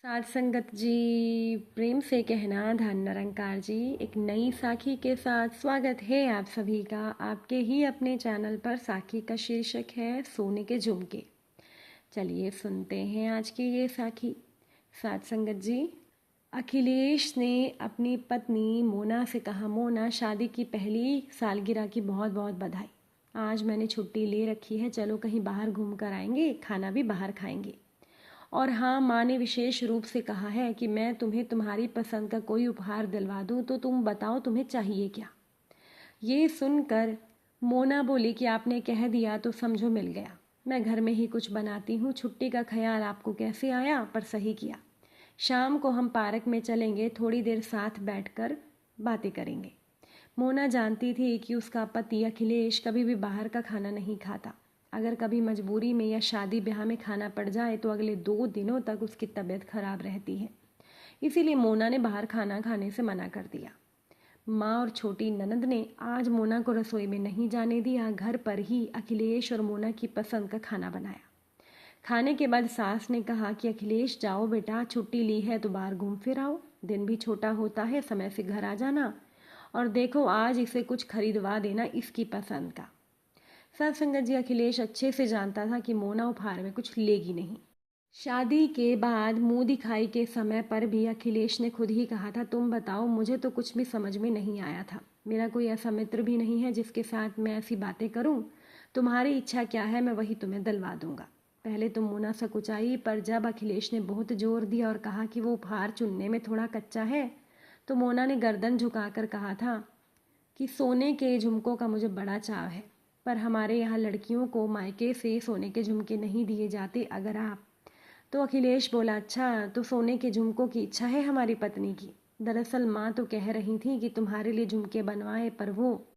साध संगत जी, प्रेम से कहना धन निरंकार जी, एक नई साखी के साथ स्वागत है आप सभी का आपके ही अपने चैनल पर। साखी का शीर्षक है सोने के झुमके। चलिए सुनते हैं आज की ये साखी। साध संगत जी, अखिलेश ने अपनी पत्नी मोना से कहा, मोना शादी की पहली सालगिरह की बहुत बहुत बधाई। आज मैंने छुट्टी ले रखी है, चलो कहीं बाहर घूम कर आएंगे, खाना भी बाहर खाएंगे। और हाँ, माँ ने विशेष रूप से कहा है कि मैं तुम्हें तुम्हारी पसंद का कोई उपहार दिलवा दूँ, तो तुम बताओ तुम्हें चाहिए क्या। ये सुनकर मोना बोली कि आपने कह दिया तो समझो मिल गया, मैं घर में ही कुछ बनाती हूँ। छुट्टी का ख्याल आपको कैसे आया, पर सही किया। शाम को हम पार्क में चलेंगे, थोड़ी देर साथ बैठकर बातें करेंगे। मोना जानती थी कि उसका पति अखिलेश कभी भी बाहर का खाना नहीं खाता। अगर कभी मजबूरी में या शादी ब्याह में खाना पड़ जाए तो अगले 2 दिनों तक उसकी तबीयत खराब रहती है। इसीलिए मोना ने बाहर खाना खाने से मना कर दिया। माँ और छोटी ननद ने आज मोना को रसोई में नहीं जाने दिया, घर पर ही अखिलेश और मोना की पसंद का खाना बनाया। खाने के बाद सास ने कहा कि अखिलेश जाओ बेटा, छुट्टी ली है तो बाहर घूम फिर आओ, दिन भी छोटा होता है, समय से घर आ जाना। और देखो आज इसे कुछ खरीदवा देना इसकी पसंद का। साथ संगत जी, अखिलेश अच्छे से जानता था कि मोना उपहार में कुछ लेगी नहीं। शादी के बाद मुंह दिखाई के समय पर भी अखिलेश ने खुद ही कहा था, तुम बताओ, मुझे तो कुछ भी समझ में नहीं आया था। मेरा कोई ऐसा मित्र भी नहीं है जिसके साथ मैं ऐसी बातें करूं। तुम्हारी इच्छा क्या है मैं वही तुम्हें दिलवा दूंगा। पहले तो मोना सकुचाई, पर जब अखिलेश ने बहुत जोर दिया और कहा कि वो उपहार चुनने में थोड़ा कच्चा है, तो मोना ने गर्दन झुकाकर कहा था कि सोने के झुमकों का मुझे बड़ा चाव है, पर हमारे यहाँ लड़कियों को मायके से सोने के झुमके नहीं दिए जाते। अगर आप तो अखिलेश बोला, अच्छा तो सोने के झुमकों की इच्छा है हमारी पत्नी की। दरअसल माँ तो कह रही थी कि तुम्हारे लिए झुमके बनवाए, पर वो।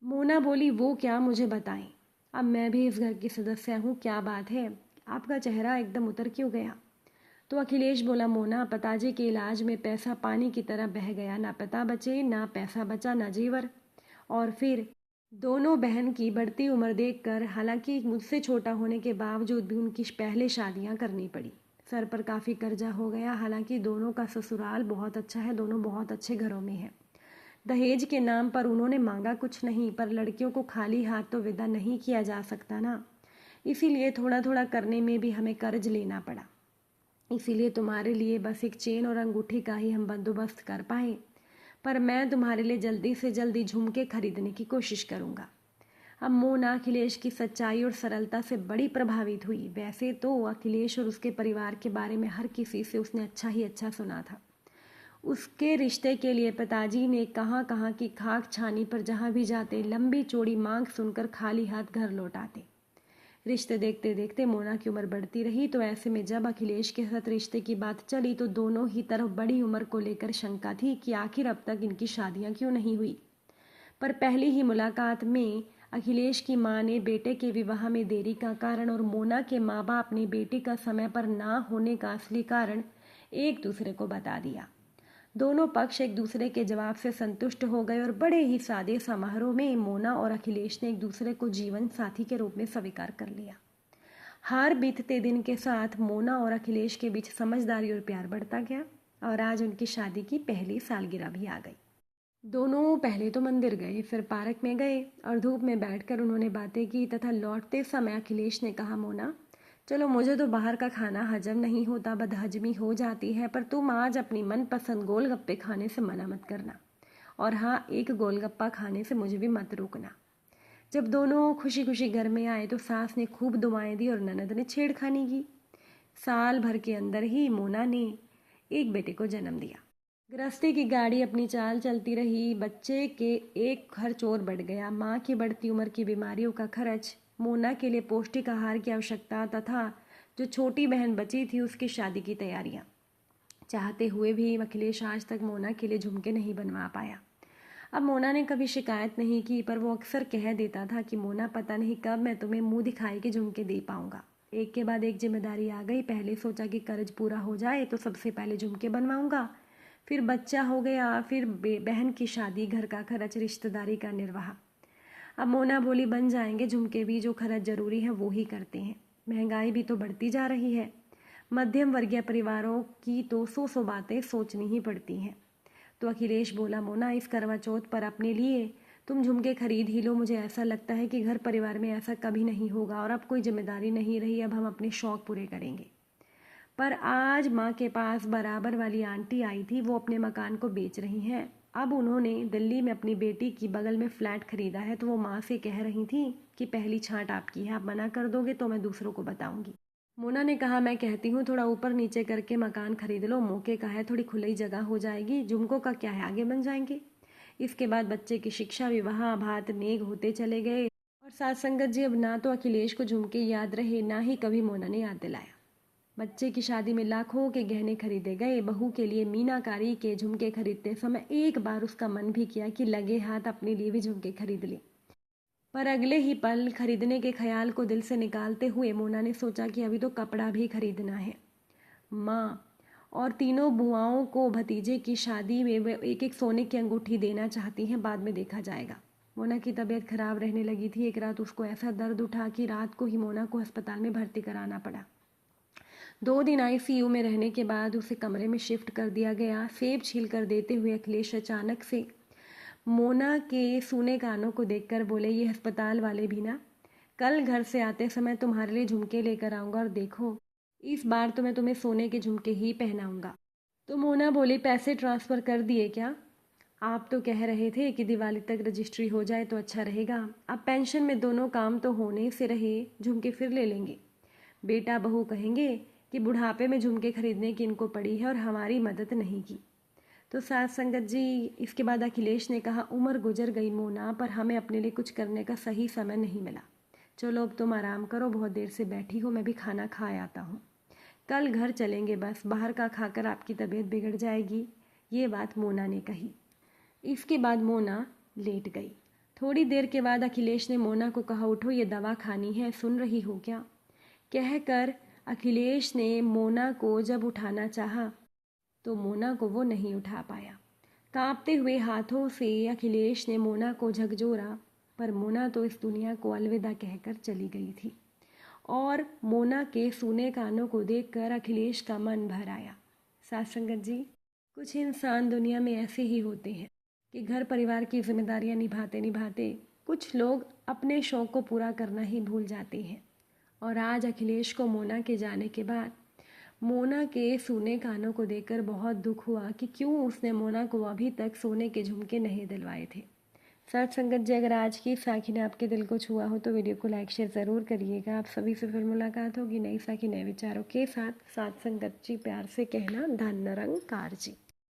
मोना बोली, वो क्या, मुझे बताएं। अब मैं भी इस घर की सदस्य हूँ, क्या बात है, आपका चेहरा एकदम उतर क्यों गया। तो अखिलेश बोला, मोना, पिताजी के इलाज में पैसा पानी की तरह बह गया, ना पिता बचे, ना पैसा बचा, ना जेवर। और फिर दोनों बहन की बढ़ती उम्र देखकर, हालांकि मुझसे छोटा होने के बावजूद भी उनकी पहले शादियां करनी पड़ी। सर पर काफ़ी कर्जा हो गया। हालांकि दोनों का ससुराल बहुत अच्छा है, दोनों बहुत अच्छे घरों में हैं। दहेज के नाम पर उन्होंने मांगा कुछ नहीं, पर लड़कियों को खाली हाथ तो विदा नहीं किया जा सकता ना। इसीलिए थोड़ा थोड़ा करने में भी हमें कर्ज लेना पड़ा। इसीलिए तुम्हारे लिए बस एक चेन और अंगूठी का ही हम बंदोबस्त कर पाए, पर मैं तुम्हारे लिए जल्दी से जल्दी झुमके खरीदने की कोशिश करूँगा। अब मोना अखिलेश की सच्चाई और सरलता से बड़ी प्रभावित हुई। वैसे तो अखिलेश और उसके परिवार के बारे में हर किसी से उसने अच्छा ही अच्छा सुना था। उसके रिश्ते के लिए पिताजी ने कहाँ कहाँ की खाक छानी, पर जहाँ भी जाते लंबी चौड़ी मांग सुनकर खाली हाथ घर लौट आते। रिश्ते देखते देखते मोना की उम्र बढ़ती रही, तो ऐसे में जब अखिलेश के साथ रिश्ते की बात चली तो दोनों ही तरफ बड़ी उम्र को लेकर शंका थी कि आखिर अब तक इनकी शादियां क्यों नहीं हुई। पर पहली ही मुलाकात में अखिलेश की मां ने बेटे के विवाह में देरी का कारण और मोना के माँ बाप ने बेटी का समय पर ना होने का असली कारण एक दूसरे को बता दिया। दोनों पक्ष एक दूसरे के जवाब से संतुष्ट हो गए और बड़े ही सादे समारोह में मोना और अखिलेश ने एक दूसरे को जीवन साथी के रूप में स्वीकार कर लिया। हार बीतते दिन के साथ मोना और अखिलेश के बीच समझदारी और प्यार बढ़ता गया, और आज उनकी शादी की पहली सालगिरह भी आ गई। दोनों पहले तो मंदिर गए, फिर पार्क में गए और धूप में बैठकर उन्होंने बातें की, तथा लौटते समय अखिलेश ने कहा, मोना चलो, मुझे तो बाहर का खाना हजम नहीं होता, बदहजमी हो जाती है, पर तुम आज अपनी मनपसंद गोलगप्पे खाने से मना मत करना। और हाँ, एक गोलगप्पा खाने से मुझे भी मत रोकना। जब दोनों खुशी खुशी घर में आए तो सास ने खूब दुआएं दी और ननद ने छेड़खानी की। साल भर के अंदर ही मोना ने एक बेटे को जन्म दिया। गृहस्थी की गाड़ी अपनी चाल चलती रही। बच्चे के एक खर्च और बढ़ गया, माँ की बढ़ती उम्र की बीमारियों का खर्च, मोना के लिए पौष्टिक आहार की आवश्यकता, तथा जो छोटी बहन बची थी उसकी शादी की तैयारियां। चाहते हुए भी अखिलेश आज तक मोना के लिए झुमके नहीं बनवा पाया। अब मोना ने कभी शिकायत नहीं की, पर वो अक्सर कह देता था कि मोना, पता नहीं कब मैं तुम्हें मुंह दिखाई के झुमके दे पाऊंगा। एक के बाद एक जिम्मेदारी आ गई। पहले सोचा कि कर्ज पूरा हो जाए तो सबसे पहले झुमके बनवाऊंगा, फिर बच्चा हो गया, फिर बहन की शादी, घर का खर्च, रिश्तेदारी का निर्वाह। अब मोना बोली, बन जाएंगे झुमके भी, जो खर्च जरूरी है वो ही करते हैं, महंगाई भी तो बढ़ती जा रही है। मध्यम वर्गीय परिवारों की तो सौ बातें सोचनी ही पड़ती हैं। तो अखिलेश बोला, मोना इस करवा चौथ पर अपने लिए तुम झुमके खरीद ही लो। मुझे ऐसा लगता है कि घर परिवार में ऐसा कभी नहीं होगा और अब कोई जिम्मेदारी नहीं रही, अब हम अपने शौक पूरे करेंगे। पर आज माँ के पास बराबर वाली आंटी आई थी, वो अपने मकान को बेच रही हैं। अब उन्होंने दिल्ली में अपनी बेटी की बगल में फ्लैट खरीदा है, तो वो माँ से कह रही थी कि पहली छांट आपकी है, आप मना कर दोगे तो मैं दूसरों को बताऊंगी। मोना ने कहा, मैं कहती हूँ थोड़ा ऊपर नीचे करके मकान खरीद लो, मौके का है, थोड़ी खुली जगह हो जाएगी, झुमकों का क्या है, आगे बन जाएंगे। इसके बाद बच्चे की शिक्षा विवाह भात नेग होते चले गए और साथ संगत जी अब ना तो अखिलेश को झुमके याद रहे, ना ही कभी मोना ने याद दिलाया। बच्चे की शादी में लाखों के गहने खरीदे गए। बहू के लिए मीनाकारी के झुमके खरीदते समय एक बार उसका मन भी किया कि लगे हाथ अपने लिए भी झुमके खरीद ले। पर अगले ही पल खरीदने के ख्याल को दिल से निकालते हुए मोना ने सोचा कि अभी तो कपड़ा भी खरीदना है। माँ और तीनों बुआओं को भतीजे की शादी में वे एक एक सोने की अंगूठी देना चाहती हैं, बाद में देखा जाएगा। मोना की तबीयत खराब रहने लगी थी। एक रात उसको ऐसा दर्द उठा कि रात को ही मोना को अस्पताल में भर्ती कराना पड़ा। 2 दिन आईसीयू में रहने के बाद उसे कमरे में शिफ्ट कर दिया गया। सेब छील कर देते हुए अखिलेश अचानक से मोना के सूने कानों को देखकर बोले, ये अस्पताल वाले भी ना, कल घर से आते समय तुम्हारे लिए झुमके लेकर आऊँगा और देखो इस बार तो मैं तुम्हें सोने के झुमके ही पहनाऊँगा। तो मोना बोली, पैसे ट्रांसफ़र कर दिए क्या? आप तो कह रहे थे कि दिवाली तक रजिस्ट्री हो जाए तो अच्छा रहेगा। अब पेंशन में दोनों काम तो होने से रहे, झुमके फिर ले लेंगे। बेटा बहू कहेंगे कि बुढ़ापे में झुमके खरीदने की इनको पड़ी है और हमारी मदद नहीं की। तो साथ संगत जी इसके बाद अखिलेश ने कहा, उम्र गुजर गई मोना, पर हमें अपने लिए कुछ करने का सही समय नहीं मिला। चलो अब तुम आराम करो, बहुत देर से बैठी हो, मैं भी खाना खा आता हूँ। कल घर चलेंगे, बस बाहर का खाकर आपकी तबीयत बिगड़ जाएगी। ये बात मोना ने कही। इसके बाद मोना लेट गई। थोड़ी देर के बाद अखिलेश ने मोना को कहा, उठो ये दवा खानी है, सुन रही हो क्या? कहकर अखिलेश ने मोना को जब उठाना चाहा तो मोना को वो नहीं उठा पाया। कांपते हुए हाथों से अखिलेश ने मोना को झकझोरा, पर मोना तो इस दुनिया को अलविदा कहकर चली गई थी। और मोना के सूने कानों को देखकर अखिलेश का मन भर आया। साथ संगत जी, कुछ इंसान दुनिया में ऐसे ही होते हैं कि घर परिवार की जिम्मेदारियां निभाते निभाते कुछ लोग अपने शौक़ को पूरा करना ही भूल जाते हैं। और आज अखिलेश को मोना के जाने के बाद मोना के सूने कानों को देखकर बहुत दुख हुआ कि क्यों उसने मोना को अभी तक सोने के झुमके नहीं दिलवाए थे। साथ संगत जी, अगर आज की साखी ने आपके दिल को छुआ हो तो वीडियो को लाइक शेयर ज़रूर करिएगा। आप सभी से फिर मुलाकात होगी नई साखी नए विचारों के साथ। साथ संगत जी, प्यार से कहना धन निरंकार जी।